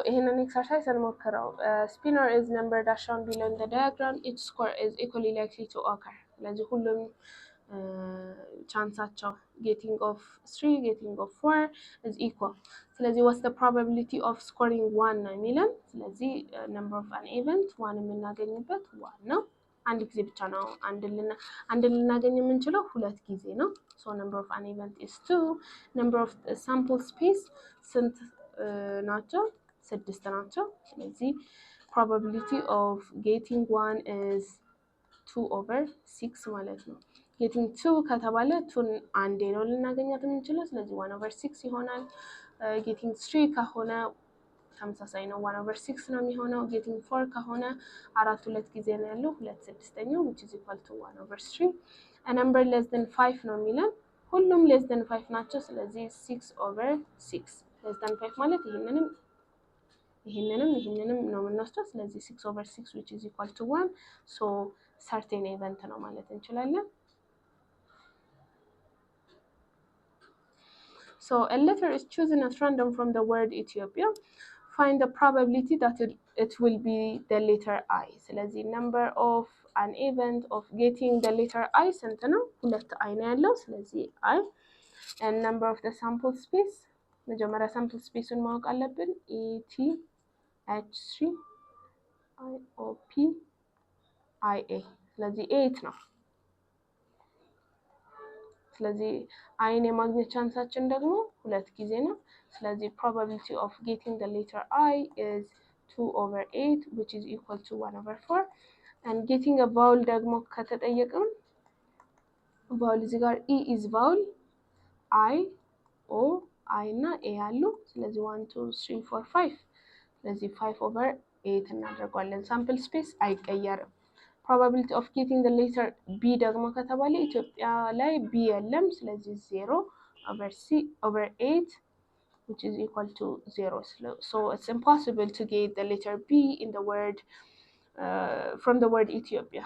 ይሄንን ኤክሰርሳይዝ እንሞክረው። Spinner is number dash shown below in the diagram. Each square is equally likely to occur. ስለዚህ ሁሉም ቻንሳቸው getting of 3 getting of 4 is equal. ስለዚህ what's the probability of scoring 1 ነው የሚለን። ስለዚህ number of an event 1 የምናገኝበት 1 ነው። አንድ ጊዜ ብቻ ነው አንድ ልናገኝ የምንችለው ሁለት ጊዜ ነው። so number of an event is 2. number of sample space ስንት ናቸው? 6 ናቸው። ስለዚህ probability of getting 1 is 2/6 ማለት ነው። getting 2 ከተባለ 2 አንዴ ነው ልናገኛት የምንችለው። ስለዚህ 1/6 ይሆናል። getting 3 ከሆነ ተመሳሳይ ነው 1/6 ነው የሚሆነው። getting 4 ከሆነ አራት ሁለት ጊዜ ነው ያለው 2/6 which is equal to 1/3. a number less than 5 ነው የሚለን። ሁሉም less than 5 ናቸው። ስለዚህ 6/6 less than 5 ማለት ይሄንንም ነው የምንወስደው። ስለዚህ 6/6 which is equal to 1. so certain event ነው ማለት እንችላለን። so a letter is chosen at random from the word Ethiopia. find the probability that it will be the letter I. ስለዚህ number of an event of getting the letter I ስንት ነው? ሁለት I ነው ያለው። ስለዚህ I and number of the sample space መጀመሪያ sample space-ን ማወቅ አለብን። ETH3 IOPIA ስለዚህ 8 ነው። ስለዚህ አይን የማግኘት ቻንሳችን ደግሞ ሁለት ጊዜ ነው። ስለዚህ probability of getting the letter I is 2/8 which is equal to 1/4. and getting a vowel ደግሞ ከተጠየቅን vowel እዚህ ጋር E is vowel I O I እና A አሉ። ስለዚህ 1 2 3 4 5 ስለዚህ 5/8 እናደርጋለን። sample space አይቀየርም። probability of getting the letter B ደግሞ ከተባለ ኢትዮጵያ ላይ B የለም። ስለዚህ 0/8 which is equal to 0. so it's impossible to get the letter B in the word from the word Ethiopia.